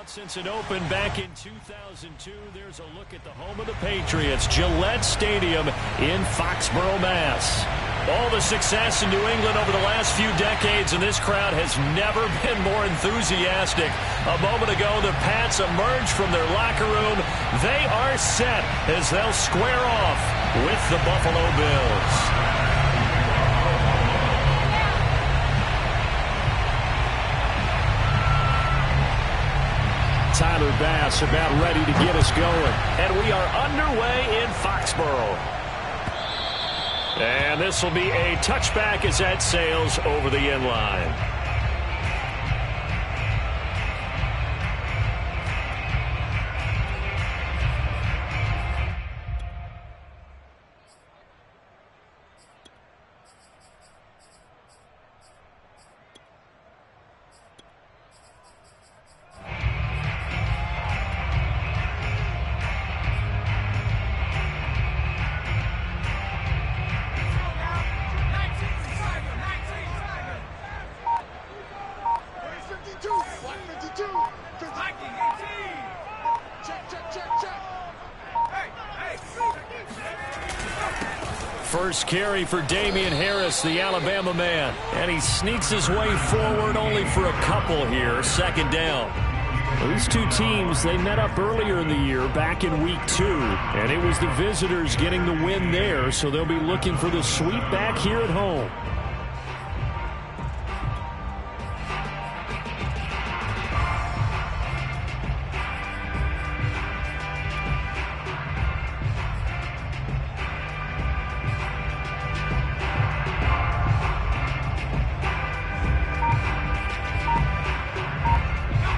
Since it opened back in 2002, there's a look at the home of the Patriots, Gillette Stadium in Foxborough, Mass. All the success in New England over the last few decades, and this crowd has never been more enthusiastic. A moment ago, the Pats emerged from their locker room. They are set as they'll square off with the Buffalo Bills. Tyler Bass about ready to get us going. And we are underway in Foxborough. And this will be a touchback as that sails over the end line. First carry for Damian Harris, the Alabama man. And he sneaks his way forward only for a couple here. Second down. These two teams, they met up earlier in the year back in week 2. And it was the visitors getting the win there, so they'll be looking for the sweep back here at home.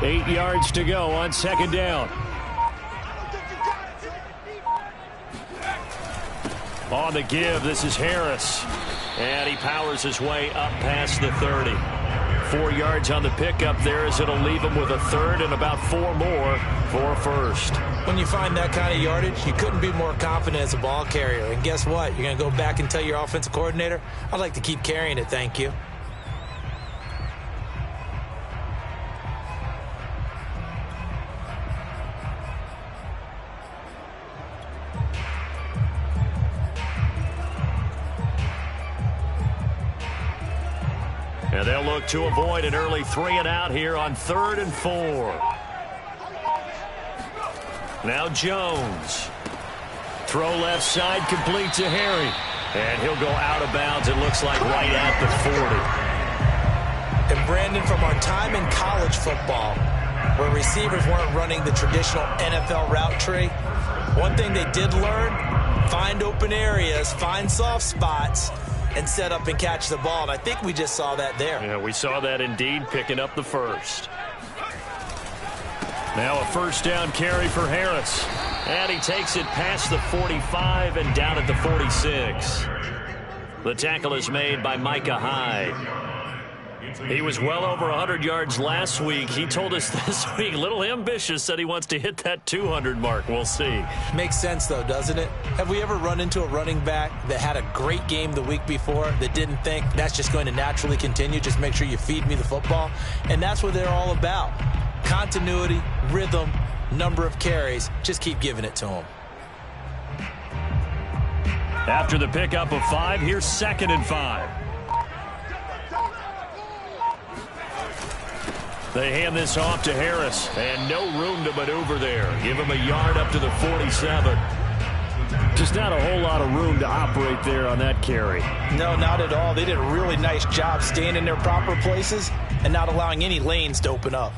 Eight yards to go on second down. On the give, this is Harris. And he powers his way up past the 30. 4 yards on the pickup there as it'll leave him with a third and about 4 more for a first. When you find that kind of yardage, you couldn't be more confident as a ball carrier. And guess what? You're going to go back and tell your offensive coordinator, I'd like to keep carrying it, thank you. And they'll look to avoid an early 3 and out here on 3rd and 4. Now Jones. Throw left side, complete to Harry. And he'll go out of bounds, it looks like right at the 40. And Brandon, from our time in college football, where receivers weren't running the traditional NFL route tree, one thing they did learn, find open areas, find soft spots, and set up and catch the ball. And I think we just saw that there. Yeah, we saw that indeed, picking up the first. Now a first down carry for Harris. And he takes it past the 45 and down at the 46. The tackle is made by Micah Hyde. He was well over 100 yards last week. He told us this week, a little ambitious, said he wants to hit that 200 mark. We'll see. Makes sense, though, doesn't it? Have we ever run into a running back that had a great game the week before that didn't think that's just going to naturally continue? Just make sure you feed me the football. And that's what they're all about. Continuity, rhythm, number of carries. Just keep giving it to them. After the pickup of 5, here's 2nd and 5. They hand this off to Harris, and no room to maneuver there. Give him a yard up to the 47. Just not a whole lot of room to operate there on that carry. No, not at all. They did a really nice job staying in their proper places and not allowing any lanes to open up.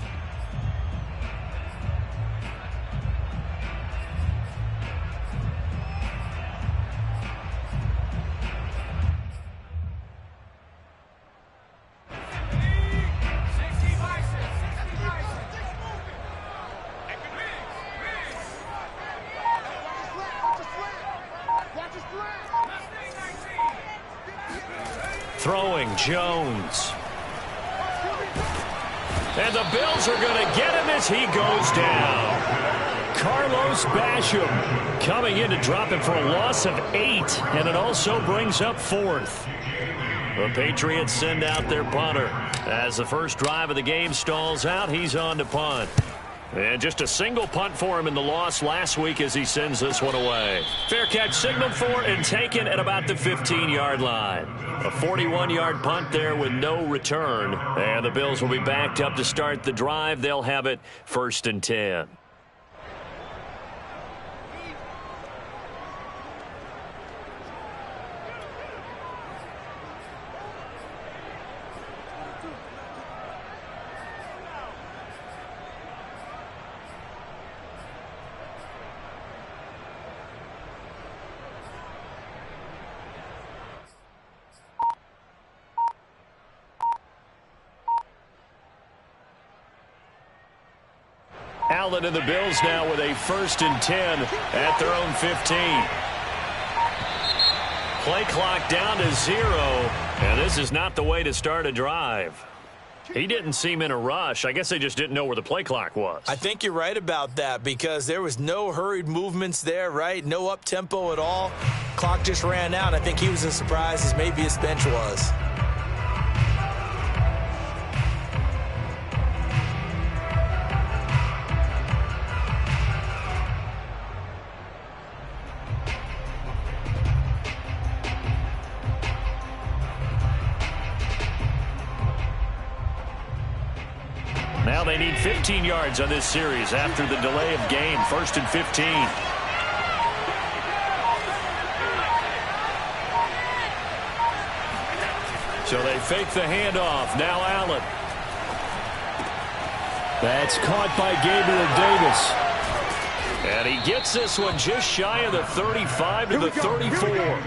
Throwing Jones. And the Bills are going to get him as he goes down. Carlos Basham coming in to drop him for a loss of 8, and it also brings up 4th. The Patriots send out their punter. As the first drive of the game stalls out, he's on to punt. And just a single punt for him in the loss last week as he sends this one away. Fair catch signaled for and taken at about the 15-yard line. A 41-yard punt there with no return. And the Bills will be backed up to start the drive. They'll have it 1st and 10. Allen and the Bills now with a 1st and 10 at their own 15. Play clock down to 0, and this is not the way to start a drive. He didn't seem in a rush. I guess they just didn't know where the play clock was. I think you're right about that because there was no hurried movements there, right? No up-tempo at all. Clock just ran out. I think he was as surprised as maybe his bench was. Now they need 15 yards on this series after the delay of game. 1st and 15. So they fake the handoff. Now Allen. That's caught by Gabriel Davis. And he gets this one just shy of the 35 to the 34.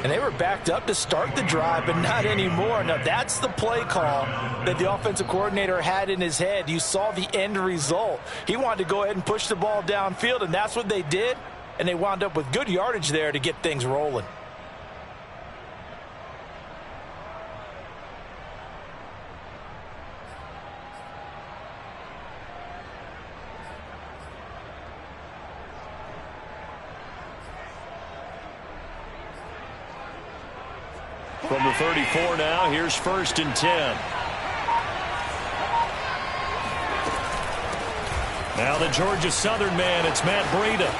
And they were backed up to start the drive, but not anymore. Now, that's the play call that the offensive coordinator had in his head. You saw the end result. He wanted to go ahead and push the ball downfield, and that's what they did. And they wound up with good yardage there to get things rolling. From the 34 now, here's 1st and 10. Now the Georgia Southern man, it's Matt Breida.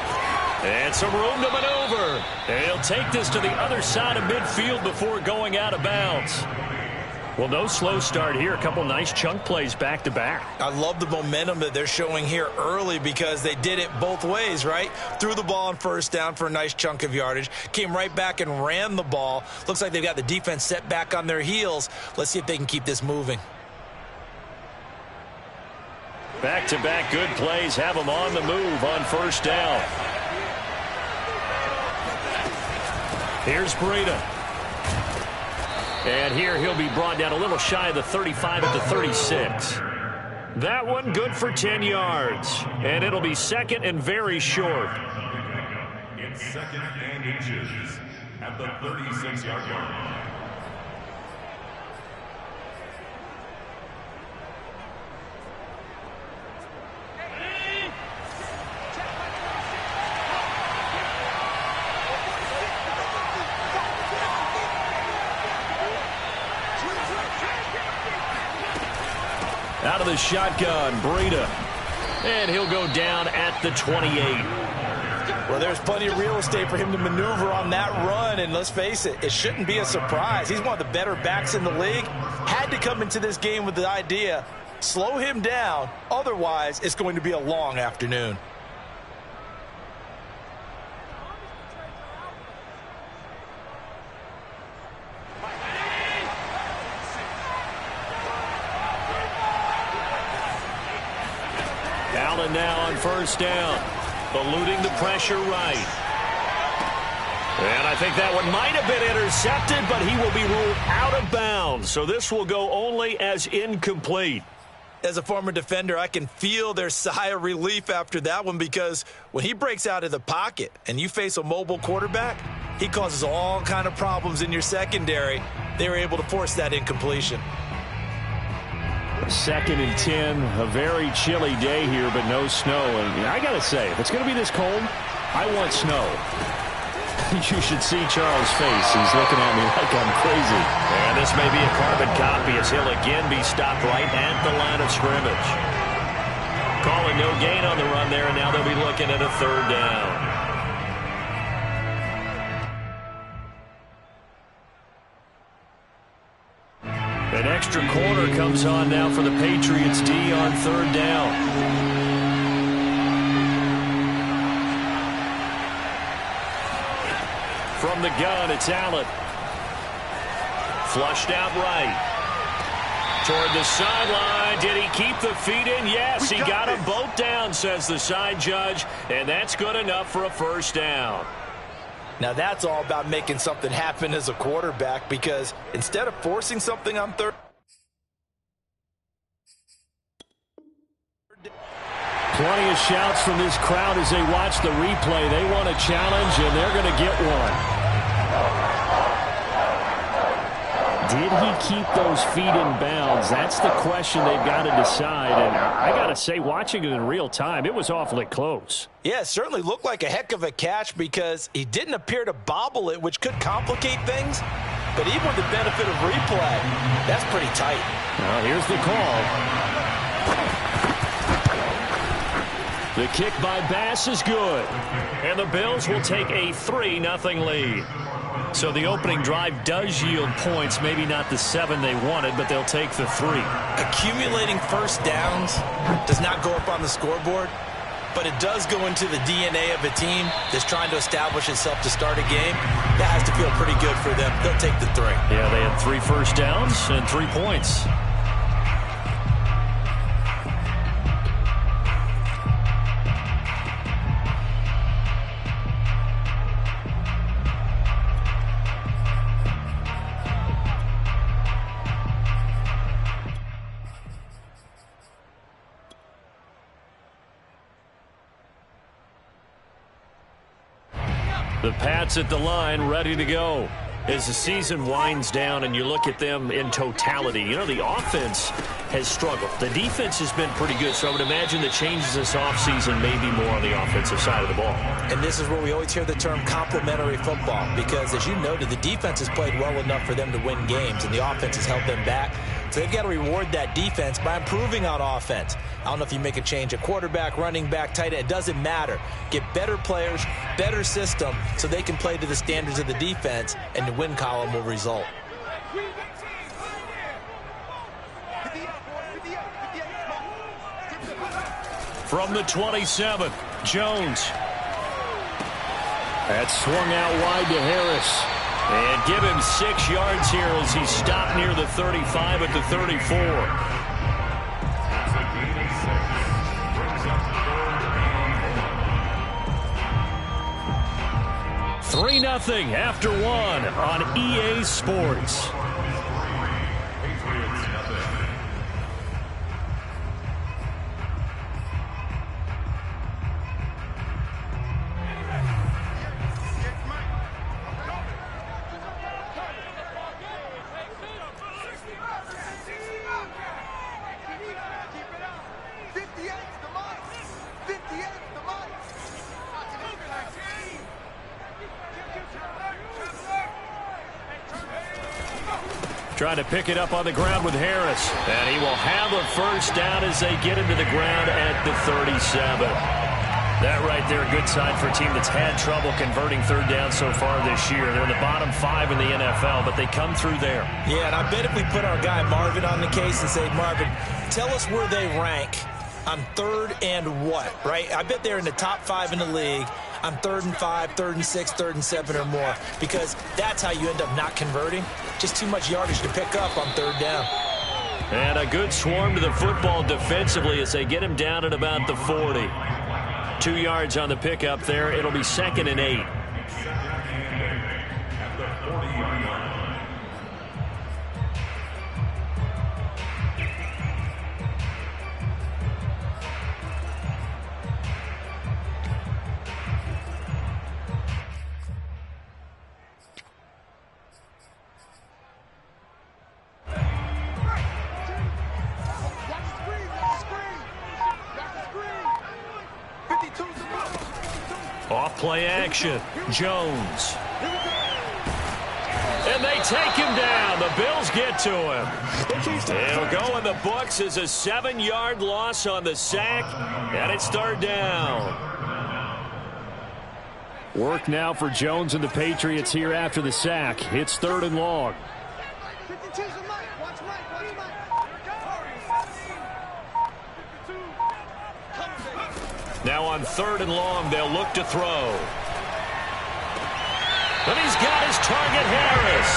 And some room to maneuver. And he'll take this to the other side of midfield before going out of bounds. Well, no slow start here. A couple nice chunk plays back-to-back. I love the momentum that they're showing here early because they did it both ways, right? Threw the ball on 1st down for a nice chunk of yardage. Came right back and ran the ball. Looks like they've got the defense set back on their heels. Let's see if they can keep this moving. Back-to-back good plays have them on the move on 1st down. Here's Breida. And here he'll be brought down a little shy of the 35 at the 36. That one good for 10 yards. And it'll be 2nd and very short. It's 2nd and inches at the 36-yard line. Out of the shotgun, Breida. And he'll go down at the 28. Well, there's plenty of real estate for him to maneuver on that run. And let's face it, it shouldn't be a surprise. He's one of the better backs in the league. Had to come into this game with the idea, slow him down. Otherwise, it's going to be a long afternoon. Allen now on 1st down. Eluding the pressure right. And I think that one might have been intercepted, but he will be ruled out of bounds. So this will go only as incomplete. As a former defender, I can feel their sigh of relief after that one because when he breaks out of the pocket and you face a mobile quarterback, he causes all kind of problems in your secondary. They were able to force that incompletion. 2nd and 10, a very chilly day here, but no snow. And I got to say, if it's going to be this cold, I want snow. You should see Charles' face. He's looking at me like I'm crazy. And this may be a carbon copy as he'll again be stopped right at the line of scrimmage. no gain on the run there, and now they'll be looking at a third down. An extra corner comes on now for the Patriots D on third down. From the gun, it's Allen. Flushed out right. Toward the sideline. Did he keep the feet in? Yes, he got them both down, says the side judge, and that's good enough for a first down. Now that's all about making something happen as a quarterback, because instead of forcing something on third, plenty of shouts from this crowd as they watch the replay. They want a challenge, and they're going to get one. Did he keep those feet in bounds? That's the question they've got to decide. And I got to say, watching it in real time, it was awfully close. Yeah, it certainly looked like a heck of a catch because he didn't appear to bobble it, which could complicate things. But even with the benefit of replay, that's pretty tight. Well, here's the call. The kick by Bass is good. And the Bills will take a 3-0 lead. So the opening drive does yield points, maybe not the 7 they wanted, but they'll take the 3. Accumulating first downs does not go up on the scoreboard, but it does go into the DNA of a team that's trying to establish itself to start a game. That has to feel pretty good for them. They'll take the 3. Yeah, they had 3 first downs and 3 points. The Pats at the line, ready to go. As the season winds down and you look at them in totality, you know, the offense has struggled. The defense has been pretty good, so I would imagine the changes this offseason may be more on the offensive side of the ball. And this is where we always hear the term complementary football, because as you noted, the defense has played well enough for them to win games, and the offense has held them back. So they've got to reward that defense by improving on offense. I don't know if you make a change at quarterback, running back, tight end. It doesn't matter. Get better players, better system, so they can play to the standards of the defense, and the win column will result. From the 27, Jones. That's swung out wide to Harris. And give him 6 yards here as he stopped near the 35 at the 34. 3-0 after 1 on EA Sports. Trying to pick it up on the ground with Harris. And he will have a first down as they get him to the ground at the 37. That right there, a good sign for a team that's had trouble converting third down so far this year. They're in the bottom 5 in the NFL, but they come through there. Yeah, and I bet if we put our guy Marvin on the case and say, Marvin, tell us where they rank on third and what, right? I bet they're in the top 5 in the league on 3rd and 5, 3rd and 6, 3rd and 7 or more, because that's how you end up not converting. Just too much yardage to pick up on third down. And a good swarm to the football defensively as they get him down at about the 40. 2 yards on the pickup there. It'll be 2nd and 8. Off play action. Jones. And they take him down. The Bills get to him. It'll go in the books as a 7-yard loss on the sack, and it's third down. Work now for Jones and the Patriots here after the sack. It's third and long. Now on third and long, they'll look to throw. But he's got his target, Harris.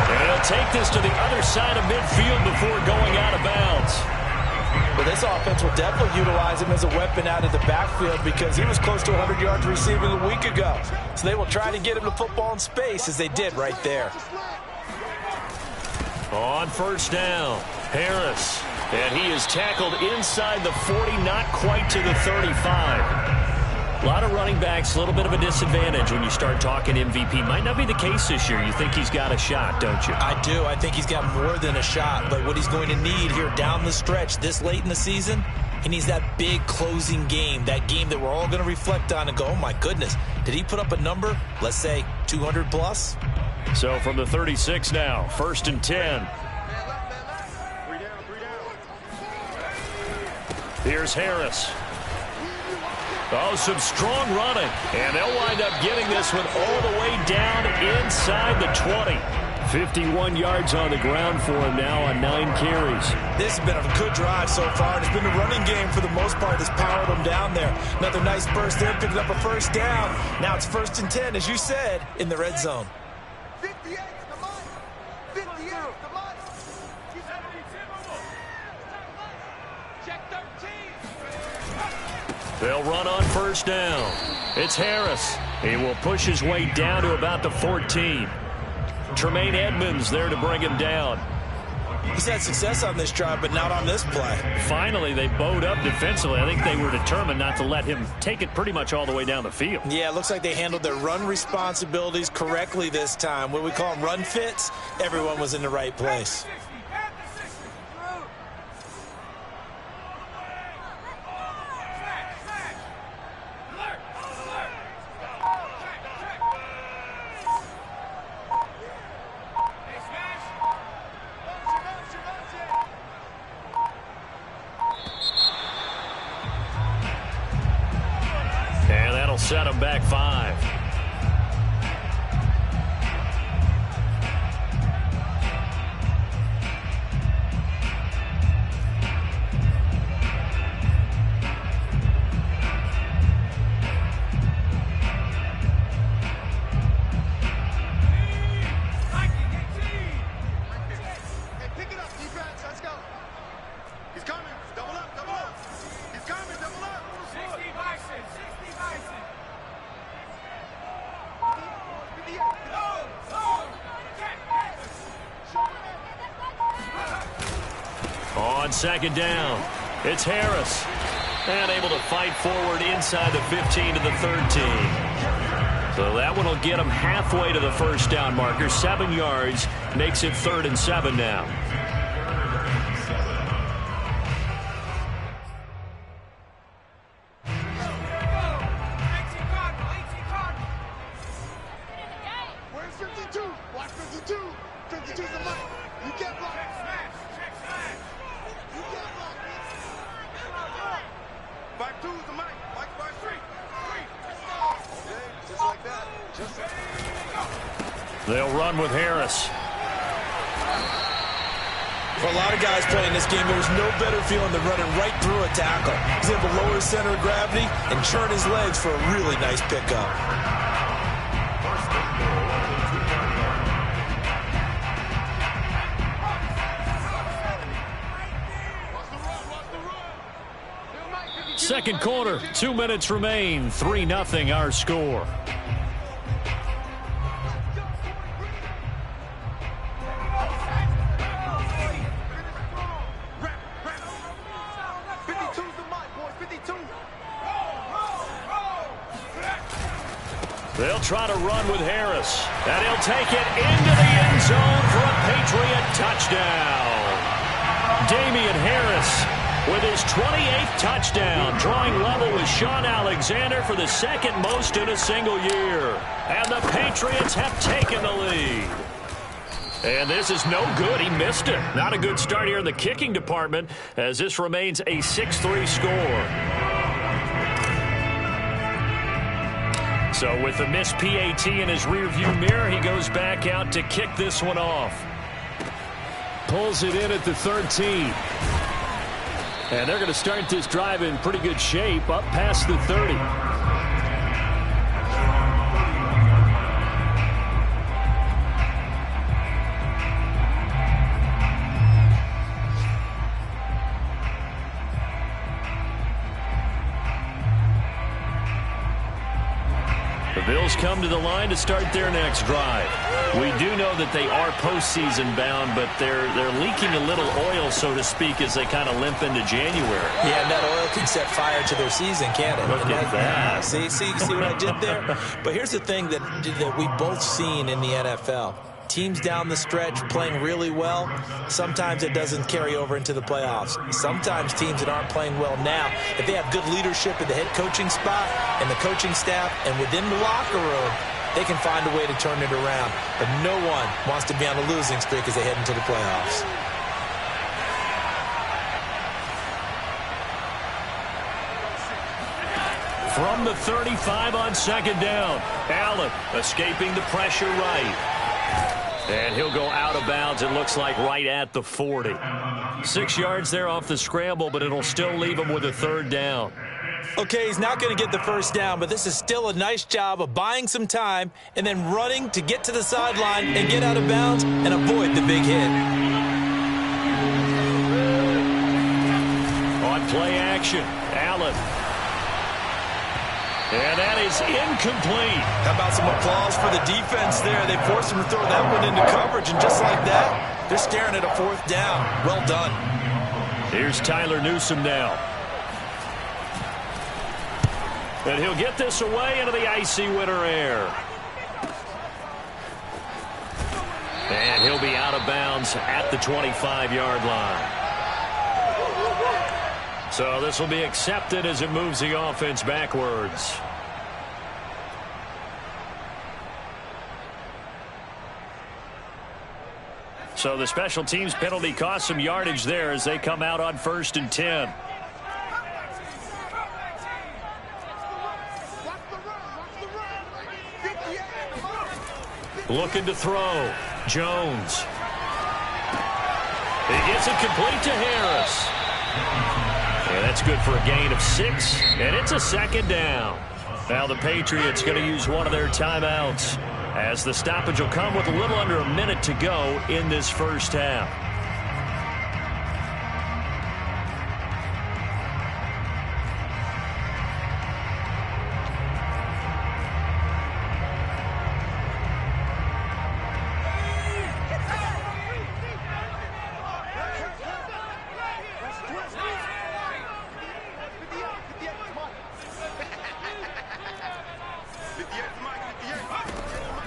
And he'll take this to the other side of midfield before going out of bounds. Well, this offense will definitely utilize him as a weapon out of the backfield because he was close to 100 yards receiving a week ago. So they will try to get him the football in space as they did right there. On first down, Harris. And he is tackled inside the 40, not quite to the 35. A lot of running backs, a little bit of a disadvantage when you start talking MVP. Might not be the case this year. You think he's got a shot, don't you? I do. I think he's got more than a shot. But what he's going to need here down the stretch this late in the season, he needs that big closing game, that game that we're all going to reflect on and go, oh, my goodness, did he put up a number, let's say 200 plus? So from the 36 now, first and 10. Here's Harris. Oh, some strong running. And they'll wind up getting this one all the way down inside the 20. 51 yards on the ground for him now on 9 carries. This has been a good drive so far. And it's been the running game for the most part that's powered him down there. Another nice burst there, picking up a first down. Now it's first and 10, as you said, in the red zone. 58, come on. 58, come on. Check 13. They'll run on first down. It's Harris. He will push his way down to about the 14. Tremaine Edmonds there to bring him down. He's had success on this drive, but not on this play. Finally, they bowed up defensively. I think they were determined not to let him take it pretty much all the way down the field. Yeah, it looks like they handled their run responsibilities correctly this time. What we call them run fits, everyone was in the right place. Set him back 5. Hey, pick it up, defense. Let's go. He's coming. Double up, double up. He's coming, double up. 60 Bison, 60 Bison. On second down, it's Harris. And able to fight forward inside the 15 to the 13. So that one will get him halfway to the first down marker. 7 yards makes it 3rd and 7 now. Where's 52? Watch 52. 52's the mic. You can't block. You can't block. 52's the mic. Watch 53. Okay, just like that. Just like that. They'll run with Harris. For a lot of guys playing this game, there's no better feeling than running right through a tackle. He's able to lower his center of gravity and churn his legs for a really nice pickup. Second quarter, 2 minutes remain. 3-0 our score. They'll try to run with Harris. And he'll take it into the end zone for a Patriot touchdown. Damian Harris with his 28th touchdown, drawing level with Sean Alexander for the second most in a single year. And the Patriots have taken the lead. And this is no good. He missed it. Not a good start here in the kicking department as this remains a 6-3 score. So with the missed PAT in his rearview mirror, he goes back out to kick this one off. Pulls it in at the 13. And they're going to start this drive in pretty good shape up past the 30. The Bills come to the line to start their next drive. We do know that they are postseason bound, but they're leaking a little oil, so to speak, as they kind of limp into January. Yeah, and that oil can set fire to their season, can't it? Look at that. See what I did there? But here's the thing that we've both seen in the NFL. Teams down the stretch playing really well, sometimes it doesn't carry over into the playoffs. Sometimes teams that aren't playing well now, if they have good leadership at the head coaching spot and the coaching staff and within the locker room, they can find a way to turn it around. But no one wants to be on a losing streak as they head into the playoffs. From the 35 on second down, Allen escaping the pressure right. And he'll go out of bounds, it looks like, right at the 40. 6 yards there off the scramble, but it'll still leave him with a third down. Okay, he's not going to get the first down, but this is still a nice job of buying some time and then running to get to the sideline and get out of bounds and avoid the big hit. On play action, Allen. And that is incomplete. How about some applause for the defense there? They forced him to throw that one into coverage, and just like that, they're staring at a fourth down. Well done. Here's Tyler Newsome now. And he'll get this away into the icy winter air. And he'll be out of bounds at the 25-yard line. So this will be accepted as it moves the offense backwards. So the special teams penalty cost some yardage there as they come out on 1st and 10. Looking to throw. Jones. He gets it complete to Harris. And that's good for a gain of 6, and it's a second down. Now the Patriots going to use one of their timeouts as the stoppage will come with a little under a minute to go in this first half.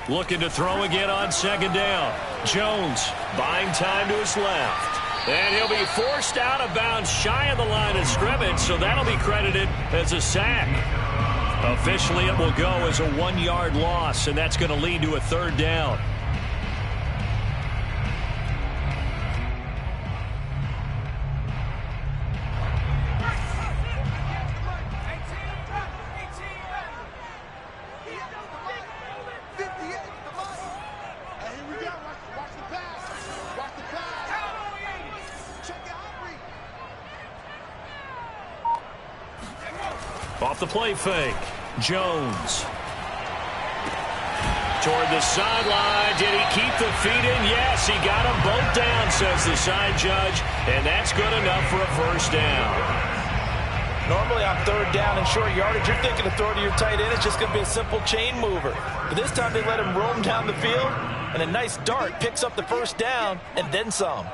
Looking to throw again on second down. Jones buying time to his left. And he'll be forced out of bounds shy of the line of scrimmage, so that'll be credited as a sack. Officially, it will go as a 1-yard loss, and that's going to lead to a third down. Off the play fake, Jones. Toward the sideline. Did he keep the feet in? Yes, he got them both down, says the side judge, and that's good enough for a first down. Normally on third down and short yardage, you're thinking to throw to your tight end. It's just going to be a simple chain mover. But this time they let him roam down the field, and a nice dart picks up the first down and then some.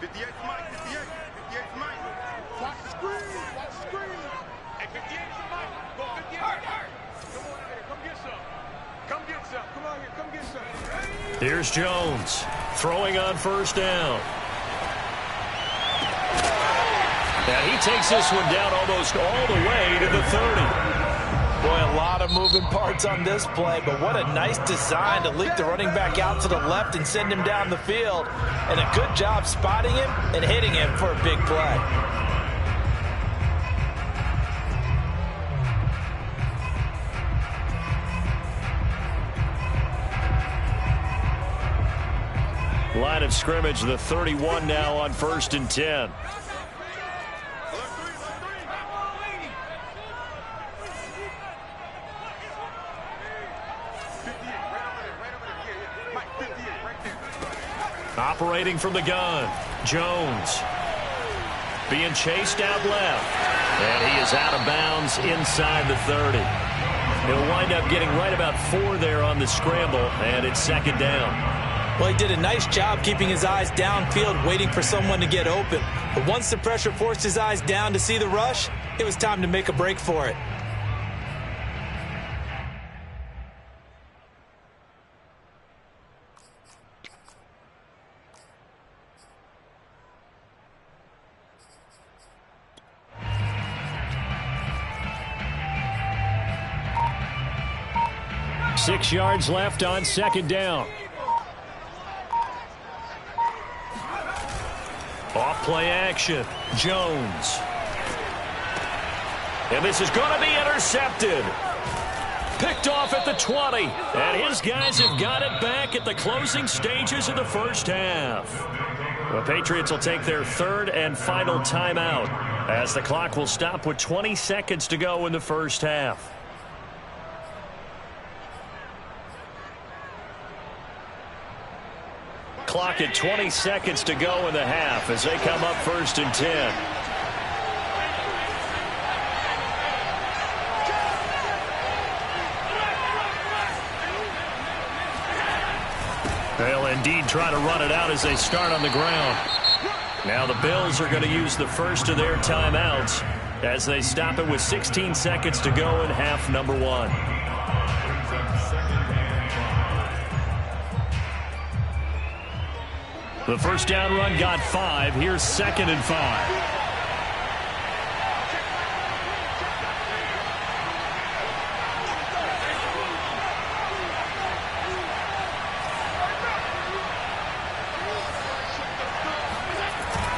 58 Mike, 58 Mike. Watch the screen, watch the screen. Hey, 58 Mike, go 58. Come on here, come get some. Come get some. Come on here, come get some. Here's Jones throwing on first down. Now he takes this one down almost all the way to the 30. Boy, a lot of moving parts on this play, but what a nice design to leak the running back out to the left and send him down the field. And a good job spotting him and hitting him for a big play. Line of scrimmage, the 31 now on 1st and 10. Operating from the gun, Jones. Being chased out left. And he is out of bounds inside the 30. He'll wind up getting right about 4 there on the scramble, and it's 2nd down. Well, he did a nice job keeping his eyes downfield, waiting for someone to get open. But once the pressure forced his eyes down to see the rush, it was time to make a break for it. Six yards left on 2nd down. Off play action, Jones. And this is going to be intercepted. Picked off at the 20. And his guys have got it back at the closing stages of the first half. The Patriots will take their 3rd and final timeout as the clock will stop with 20 seconds to go in the first half. Clock at 20 seconds to go in the half as they come up 1st and 10. They'll indeed try to run it out as they start on the ground. Now the Bills are going to use the first of their timeouts as they stop it with 16 seconds to go in half number 1. The first down run got 5. Here's 2nd and 5.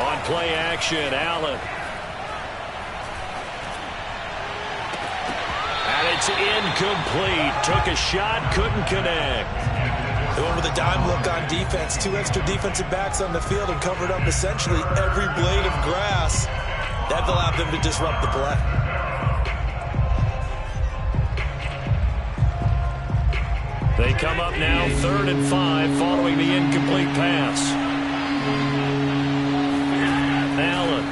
On play action, Allen. And it's incomplete. Took a shot, couldn't connect. They went with a dime look on defense. 2 extra defensive backs on the field and covered up essentially every blade of grass. That allowed them to disrupt the play. They come up now 3rd and 5 following the incomplete pass. Allen.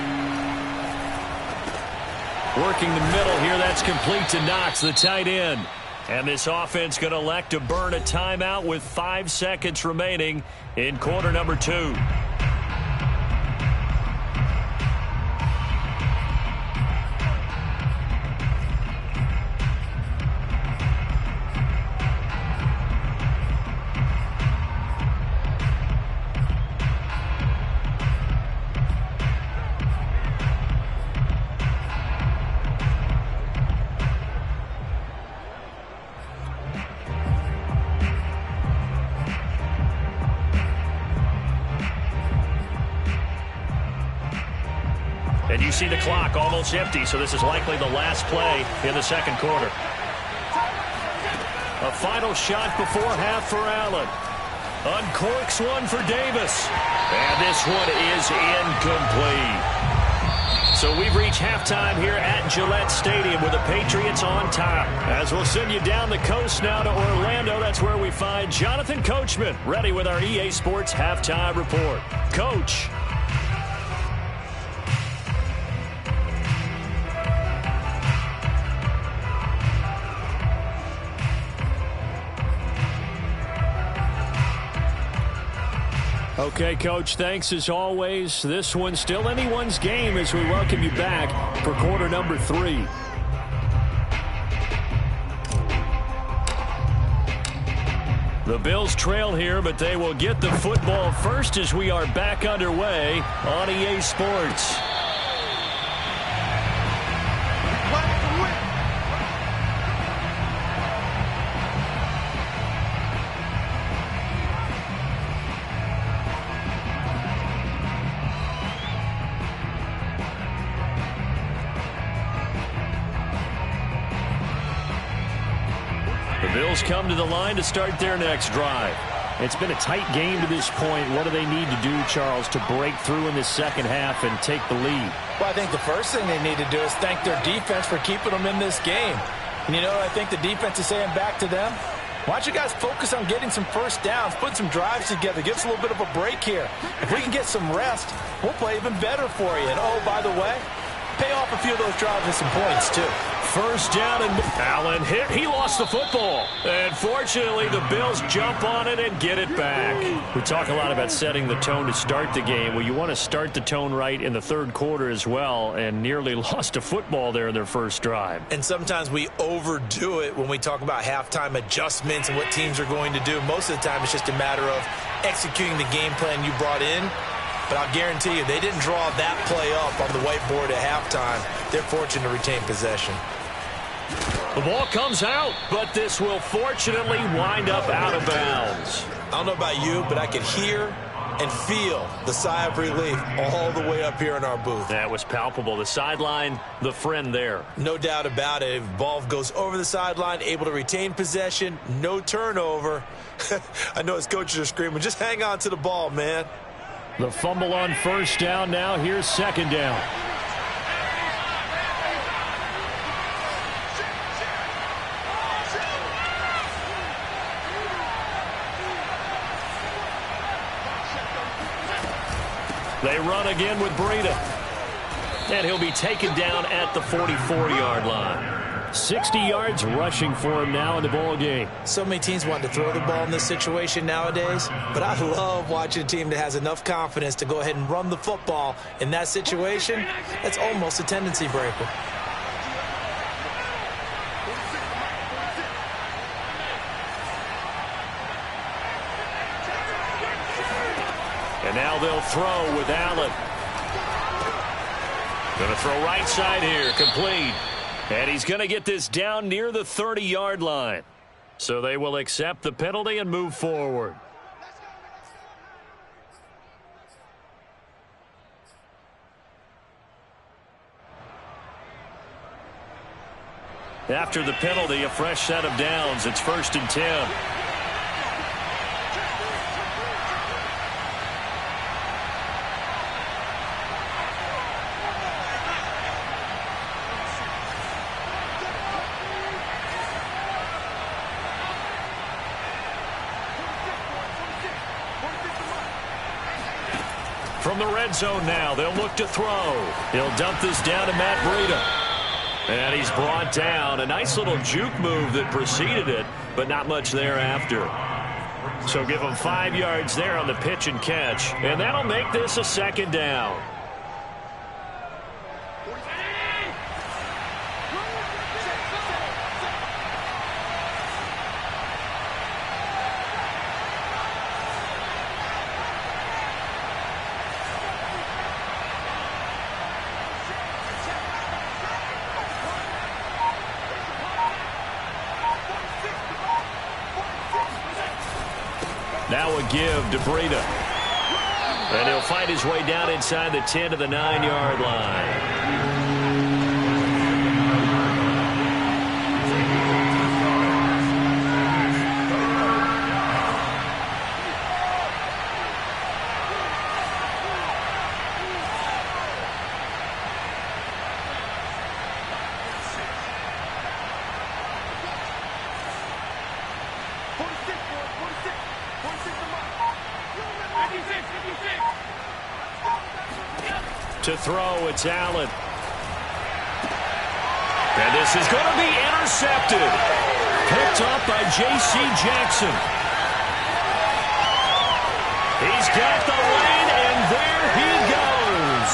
Working the middle here. That's complete to Knox, the tight end. And this offense going to elect to burn a timeout with 5 seconds remaining in quarter number 2. And you see the clock almost empty, so this is likely the last play in the 2nd quarter. A final shot before half for Allen. Uncorks one for Davis. And this one is incomplete. So we've reached halftime here at Gillette Stadium with the Patriots on top. As we'll send you down the coast now to Orlando, that's where we find Jonathan Coachman ready with our EA Sports Halftime Report. Coach. Okay, Coach, thanks as always. This one's still anyone's game as we welcome you back for quarter number 3. The Bills trail here, but they will get the football first as we are back underway on EA Sports. The Bills come to the line to start their next drive. It's been a tight game to this point. What do they need to do, Charles, to break through in this second half and take the lead? Well, I think the first thing they need to do is thank their defense for keeping them in this game. And you know what I think the defense is saying back to them? Why don't you guys focus on getting some first downs, put some drives together, give us a little bit of a break here. If we can get some rest, we'll play even better for you. And, oh, by the way, pay off a few of those drives with some points, too. First down, and Allen hit. He lost the football. And fortunately, the Bills jump on it and get it back. We talk a lot about setting the tone to start the game. Well, you want to start the tone right in the third quarter as well, and nearly lost a football there in their first drive. And sometimes we overdo it when we talk about halftime adjustments and what teams are going to do. Most of the time, it's just a matter of executing the game plan you brought in. But I'll guarantee you, they didn't draw that play up on the whiteboard at halftime. They're fortunate to retain possession. The ball comes out, but this will fortunately wind up out of bounds. I don't know about you, but I could hear and feel the sigh of relief all the way up here in our booth. That was palpable. The sideline, the friend there. No doubt about it. If ball goes over the sideline, able to retain possession, no turnover. I know his coaches are screaming, just hang on to the ball, man. The fumble on first down now. Here's second down. They run again with Breida. And he'll be taken down at the 44-yard line. 60 yards rushing for him now in the ball game. So many teams want to throw the ball in this situation nowadays, but I love watching a team that has enough confidence to go ahead and run the football in that situation. That's almost a tendency breaker. And now they'll throw with Allen. Going to throw right side here, complete. And he's going to get this down near the 30-yard line. So they will accept the penalty and move forward. After the penalty, a fresh set of downs. It's 1st and 10. From the red zone now, they'll look to throw. He'll dump this down to Matt Breida. And he's brought down. A nice little juke move that preceded it, but not much thereafter. So give him 5 yards there on the pitch and catch. And that'll make this a second down. Now a give to Breida. And he'll find his way down inside the 10 to the 9-yard line. To throw, it's Allen. And this is going to be intercepted. Picked up by J.C. Jackson. He's got the lane, and there he goes.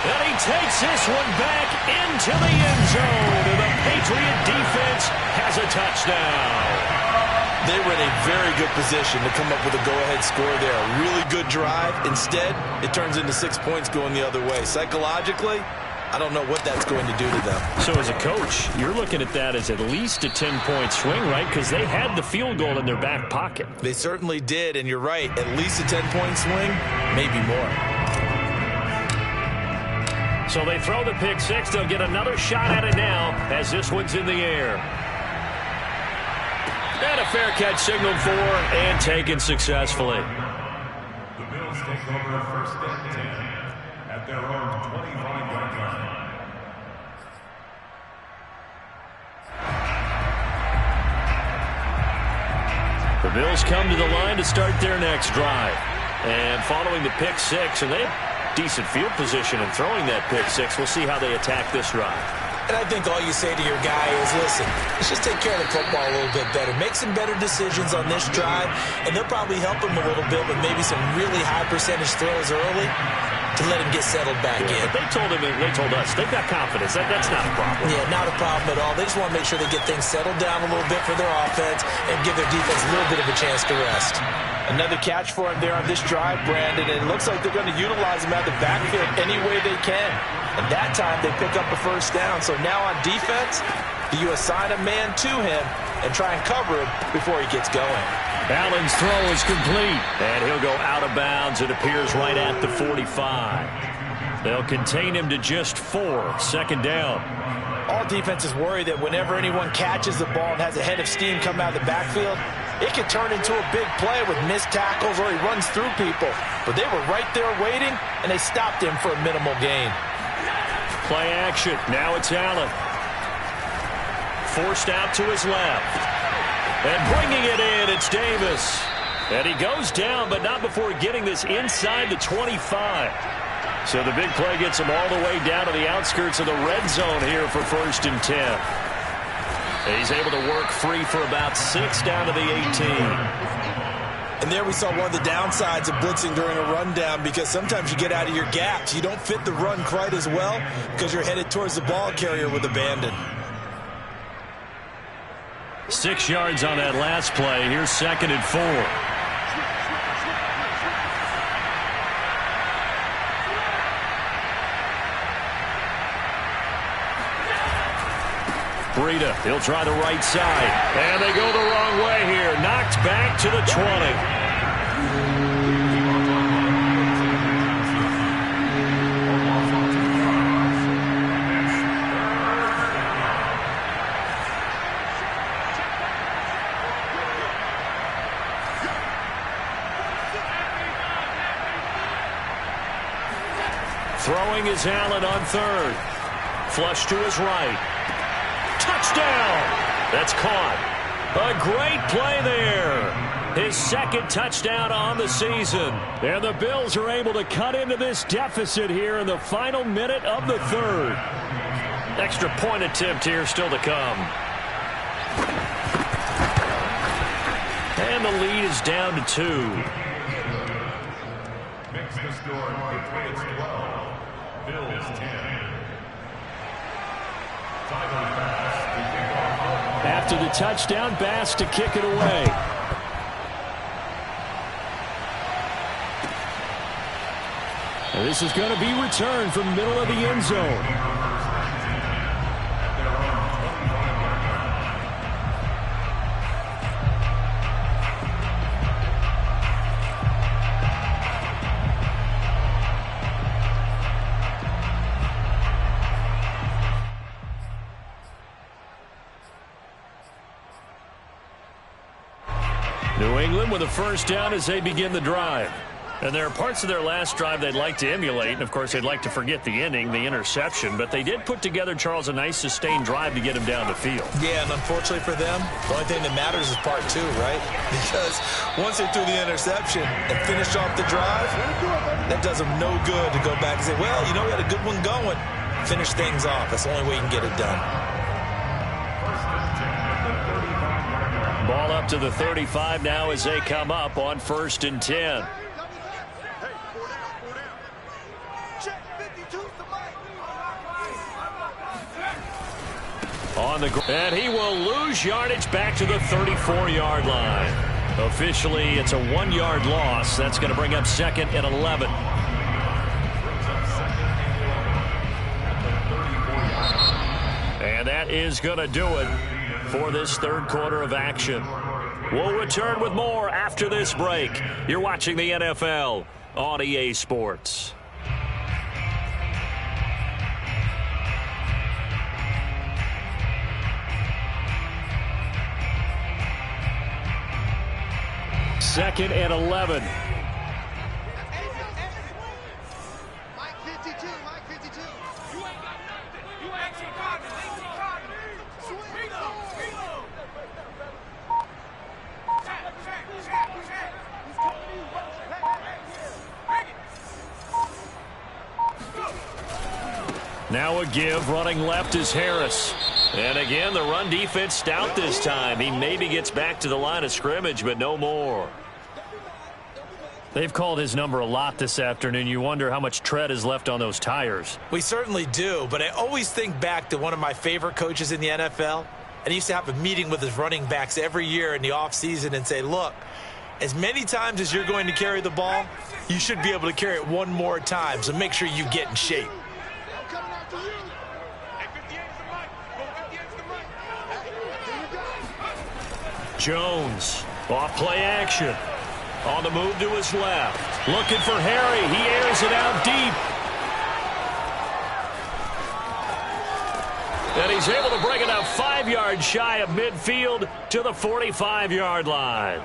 And he takes this one back into the end zone. And the Patriot defense has a touchdown. They were in a very good position to come up with a go-ahead score there. A really good drive. Instead, it turns into 6 points going the other way. Psychologically, I don't know what that's going to do to them. So as a coach, you're looking at that as at least a 10-point swing, right? Because they had the field goal in their back pocket. They certainly did, and you're right. At least a 10-point swing, maybe more. So they throw the pick six. They'll get another shot at it now as this one's in the air. And a fair catch signaled for and taken successfully. The Bills take over first and 10 at their own 25-yard line. The Bills come to the line to start their next drive. And following the pick six, and they have decent field position in throwing that pick six. We'll see how they attack this drive. And I think all you say to your guy is, listen, let's just take care of the football a little bit better. Make some better decisions on this drive, and they'll probably help him a little bit with maybe some really high percentage throws early to let him get settled back in. But they told us, they've got confidence. That's not a problem. Yeah, not a problem at all. They just want to make sure they get things settled down a little bit for their offense and give their defense a little bit of a chance to rest. Another catch for him there on this drive, Brandon, and it looks like they're going to utilize him out of the backfield any way they can. And that time, they pick up a first down. So now on defense, do you assign a man to him and try and cover him before he gets going? Allen's throw is complete, and he'll go out of bounds. It appears right at the 45. They'll contain him to just 4, second down. All defenses worry that whenever anyone catches the ball and has a head of steam come out of the backfield, it can turn into a big play with missed tackles or he runs through people. But they were right there waiting, and they stopped him for a minimal gain. Play action. Now it's Allen. Forced out to his left. And bringing it in, it's Davis. And he goes down, but not before getting this inside the 25. So the big play gets him all the way down to the outskirts of the red zone here for first and 10. And he's able to work free for about 6 down to the 18. And there we saw one of the downsides of blitzing during a rundown, because sometimes you get out of your gaps. You don't fit the run quite as well because you're headed towards the ball carrier with abandon. 6 yards on that last play. Here's second and 4. Breida, he'll try the right side. And they go the wrong way here. Knocked back to the 20. Throwing is Allen on third. Flush to his right. Touchdown! That's caught. A great play there. His second touchdown on the season. And the Bills are able to cut into this deficit here in the final minute of the third. Extra point attempt here still to come. And the lead is down to 2. Makes the score Patriots 12, Bills 10. After the touchdown, Bass to kick it away. And this is going to be returned from the middle of the end zone. New England with a first down as they begin the drive. And there are parts of their last drive they'd like to emulate. And, of course, they'd like to forget the ending, the interception. But they did put together, Charles, a nice sustained drive to get him down the field. Yeah, and unfortunately for them, the only thing that matters is part 2, right? Because once they threw the interception and finished off the drive, that does them no good to go back and say, well, you know, we had a good one going. Finish things off. That's the only way you can get it done. Ball up to the 35 now as they come up on first and 10. On the and he will lose yardage back to the 34-yard line. Officially, it's a 1-yard loss. That's going to bring up second and 11. And that is going to do it for this third quarter of action. We'll return with more after this break. You're watching the NFL on EA Sports. 2nd and 11. Mike 52, Mike 52. You ain't got nothing. You ain't got nothing. Now a give, running left is Harris. And again, the run defense stout this time. He maybe gets back to the line of scrimmage, but no more. They've called his number a lot this afternoon. You wonder how much tread is left on those tires. We certainly do, but I always think back to one of my favorite coaches in the NFL. And he used to have a meeting with his running backs every year in the offseason and say, look, as many times as you're going to carry the ball, you should be able to carry it one more time, so make sure you get in shape. Jones, off play action. On the move to his left. Looking for Harry. He airs it out deep. And he's able to bring it out 5 yards shy of midfield to the 45-yard line.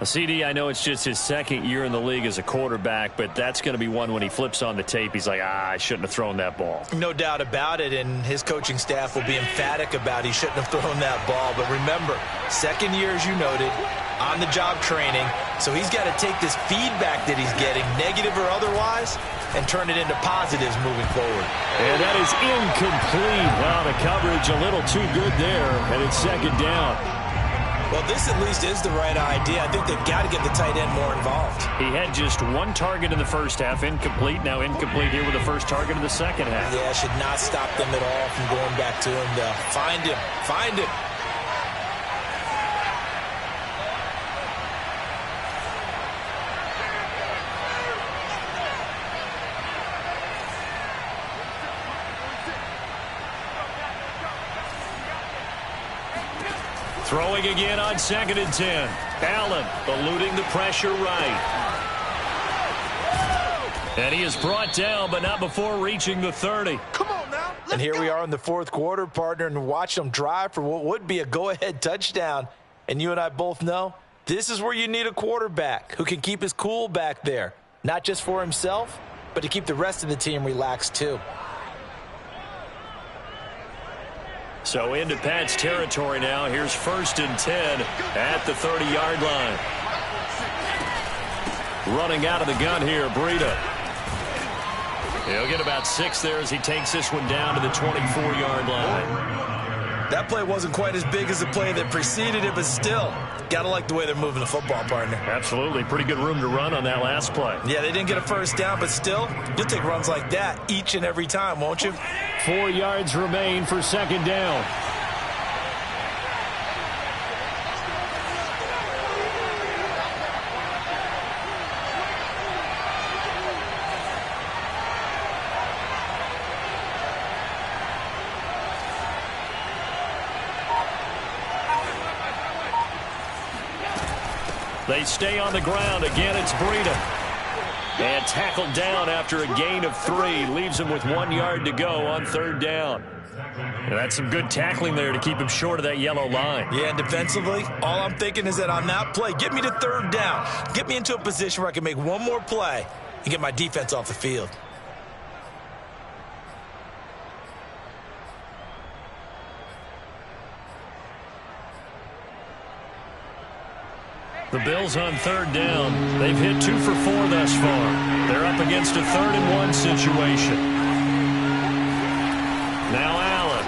A CD, I know it's just his 2nd year in the league as a quarterback, but that's going to be one when he flips on the tape. He's like, I shouldn't have thrown that ball. No doubt about it, and his coaching staff will be emphatic about he shouldn't have thrown that ball. But remember, 2nd year, as you noted, on-the-job training, so he's got to take this feedback that he's getting, negative or otherwise, and turn it into positives moving forward. And that is incomplete. Wow, the coverage a little too good there, and it's 2nd down. Well, this at least is the right idea. I think they've got to get the tight end more involved. He had just 1 target in the first half, incomplete. Now incomplete here with the first target in the second half. Yeah, should not stop them at all from going back to him. Find him. Find him. Throwing again on 2nd and 10. Allen eluding the pressure right. And he is brought down, but not before reaching the 30. Come on now. And here we are in the 4th quarter, partner, and watch them drive for what would be a go-ahead touchdown. And you and I both know this is where you need a quarterback who can keep his cool back there. Not just for himself, but to keep the rest of the team relaxed too. So into Pat's territory now. Here's 1st and 10 at the 30-yard line. Running out of the gun here, Breida. He'll get about 6 there as he takes this one down to the 24-yard line. That play wasn't quite as big as the play that preceded it, but still, gotta like the way they're moving the football, partner. Absolutely. Pretty good room to run on that last play. Yeah, they didn't get a first down, but still, you'll take runs like that each and every time, won't you? 4 yards remain for 2nd down. They stay on the ground. Again, it's Breida. And tackled down after a gain of 3. Leaves him with 1 yard to go on 3rd down. And that's some good tackling there to keep him short of that yellow line. Yeah, and defensively, all I'm thinking is that on that play, get me to 3rd down. Get me into a position where I can make one more play and get my defense off the field. The Bills on 3rd down. They've hit 2 for 4 thus far. They're up against a 3rd and 1 situation. Now Allen.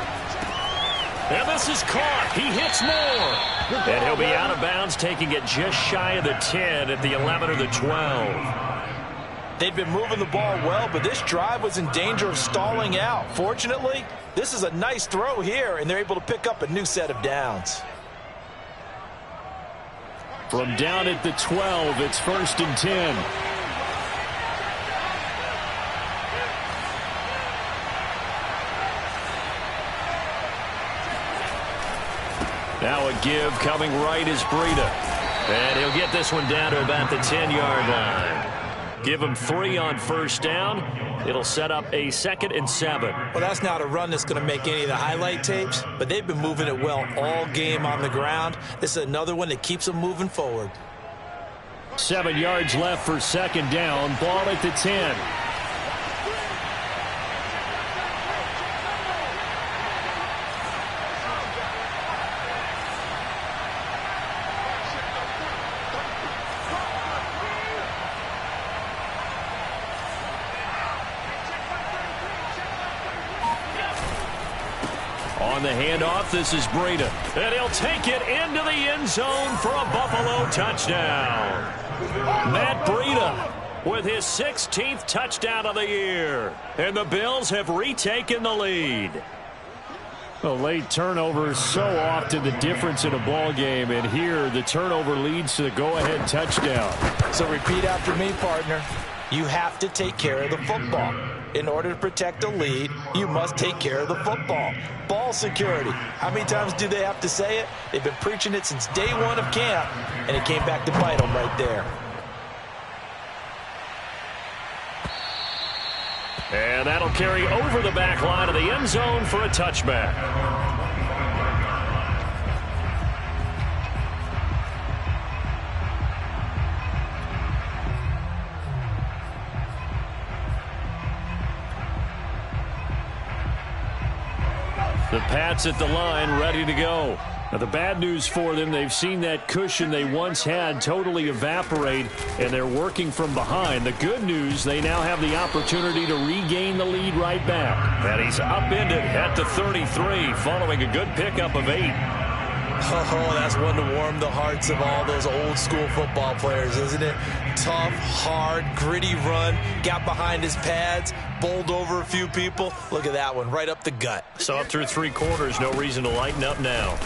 And this is caught. He hits more. And he'll be out of bounds, taking it just shy of the 10 at the 11 or the 12. They've been moving the ball well, but this drive was in danger of stalling out. Fortunately, this is a nice throw here, and they're able to pick up a new set of downs. From down at the 12, it's 1st and 10. Now a give coming right is Breida. And he'll get this one down to about the 10-yard line. Give him 3 on 1st down. It'll set up a 2nd and 7. Well, that's not a run that's going to make any of the highlight tapes, but they've been moving it well all game on the ground. This is another one that keeps them moving forward. 7 yards left for second down. Ball at the 10. On the handoff, this is Breida. And he'll take it into the end zone for a Buffalo touchdown. Matt Breida with his 16th touchdown of the year. And the Bills have retaken the lead. A late turnover is so often the difference in a ball game. And here, the turnover leads to the go-ahead touchdown. So repeat after me, partner. You have to take care of the football. In order to protect a lead, you must take care of the football. Ball security. How many times do they have to say it? They've been preaching it since day one of camp, and it came back to bite them right there. And that'll carry over the back line of the end zone for a touchback. The Pats at the line, ready to go. Now, the bad news for them, they've seen that cushion they once had totally evaporate, and they're working from behind. The good news, they now have the opportunity to regain the lead right back. And he's upended at the 33, following a good pickup of 8. Oh, that's one to warm the hearts of all those old school football players, isn't it? Tough, hard, gritty run, got behind his pads, bowled over a few people. Look at that one, right up the gut. So through 3 quarters, no reason to lighten up now.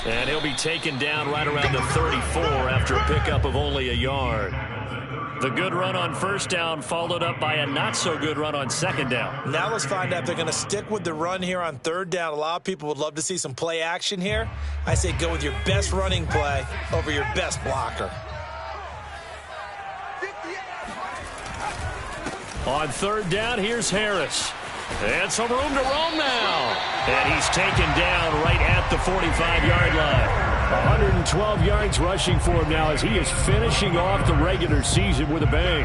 And he'll be taken down right around the 34 after a pickup of only a yard. The good run on first down followed up by a not-so-good run on second down. Now let's find out if they're going to stick with the run here on third down. A lot of people would love to see some play action here. I say go with your best running play over your best blocker. On third down, here's Harris. And some room to roam now. And he's taken down right at the 45-yard line. 112 yards rushing for him now as he is finishing off the regular season with a bang.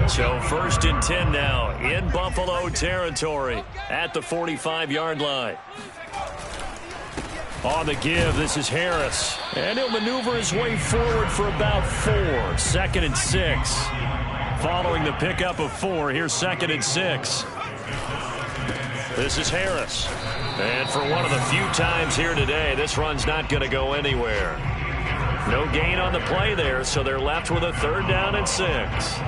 So 1st and 10 now in Buffalo territory at the 45-yard line. On the give, this is Harris. And he'll maneuver his way forward for about 4. 2nd and 6. Following the pickup of 4, here's 2nd and 6. This is Harris. And for one of the few times here today, this run's not going to go anywhere. No gain on the play there, so they're left with a 3rd down and 6.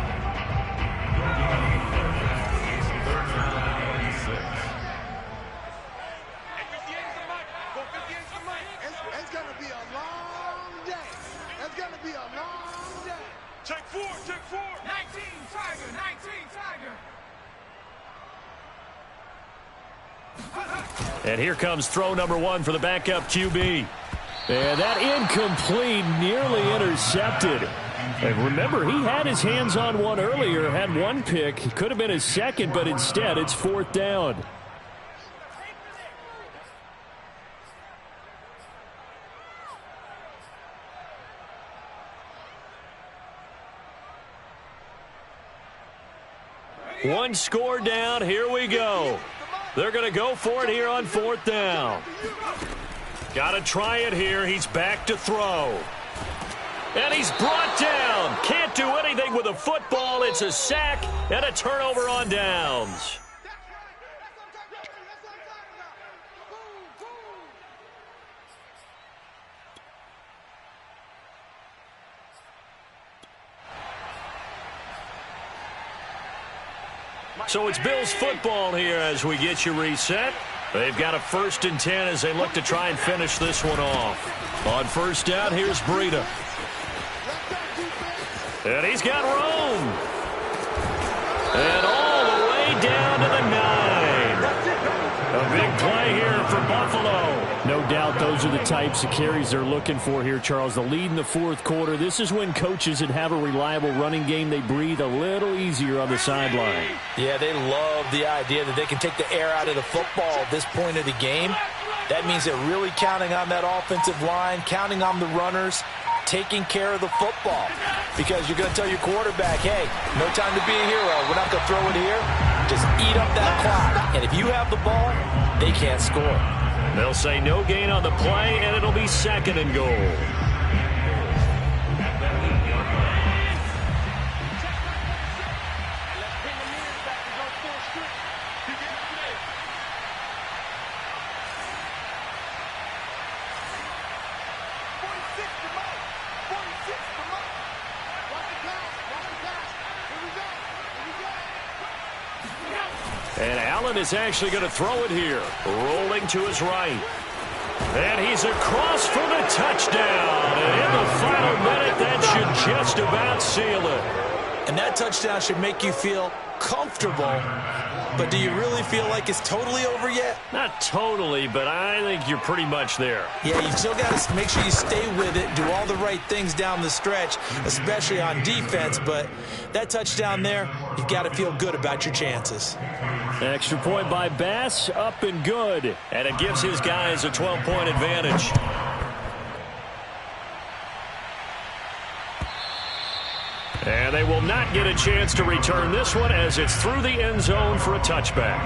And here comes throw number 1 for the backup QB. And that incomplete, nearly intercepted. And remember, he had his hands on one earlier, had one pick. It could have been his second, but instead it's 4th down. One score down. Here we go. They're going to go for it here on 4th down. Got to try it here. He's back to throw. And he's brought down. Can't do anything with a football. It's a sack and a turnover on downs. So it's Bills football here as we get you reset. They've got a 1st and 10 as they look to try and finish this one off. On 1st down, here's Breida. And he's got room. And all the way down to the 9. A big play here for Buffalo. No doubt those are the types of carries they're looking for here, Charles. The lead in the 4th quarter. This is when coaches that have a reliable running game, they breathe a little easier on the sideline. Yeah, they love the idea that they can take the air out of the football at this point of the game. That means they're really counting on that offensive line, counting on the runners, taking care of the football. Because you're going to tell your quarterback, hey, no time to be a hero. We're not going to throw it here. Just eat up that clock. And if you have the ball, they can't score. They'll say no gain on the play, and it'll be 2nd and goal. And Allen is actually going to throw it here. Rolling to his right. And he's across for the touchdown. And in the final minute, that should just about seal it. And that touchdown should make you feel comfortable. But do you really feel like it's totally over yet? Not totally, but I think you're pretty much there. Yeah, you still got to make sure you stay with it, do all the right things down the stretch, especially on defense. But that touchdown there, you've got to feel good about your chances. Extra point by Bass, up and good. And it gives his guys a 12-point advantage. And they will not get a chance to return this one as it's through the end zone for a touchback.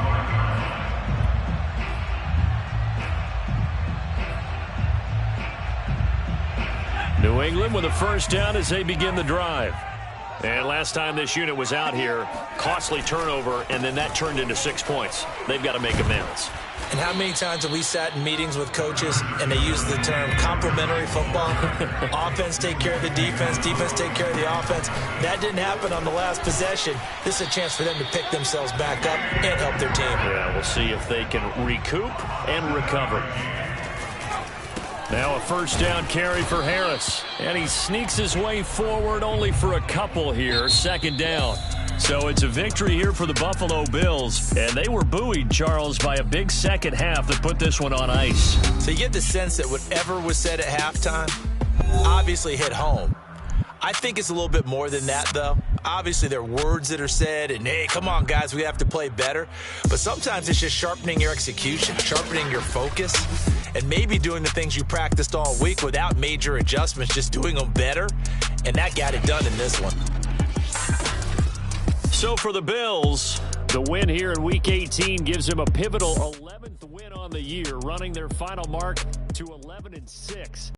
New England with a first down as they begin the drive. And last time this unit was out here, costly turnover, and then that turned into 6 points. They've got to make amends. And how many times have we sat in meetings with coaches and they use the term complementary football? Offense take care of the defense, defense take care of the offense. That didn't happen on the last possession. This is a chance for them to pick themselves back up and help their team. Yeah, we'll see if they can recoup and recover. Now a first down carry for Harris. And he sneaks his way forward only for a couple here. 2nd down. So it's a victory here for the Buffalo Bills. And they were buoyed, Charles, by a big second half that put this one on ice. So you get the sense that whatever was said at halftime obviously hit home. I think it's a little bit more than that, though. Obviously, there are words that are said, and, hey, come on, guys, we have to play better. But sometimes it's just sharpening your execution, sharpening your focus, and maybe doing the things you practiced all week without major adjustments, just doing them better. And that got it done in this one. So for the Bills, the win here in Week 18 gives them a pivotal 11th win on the year, running their final mark to 11-6.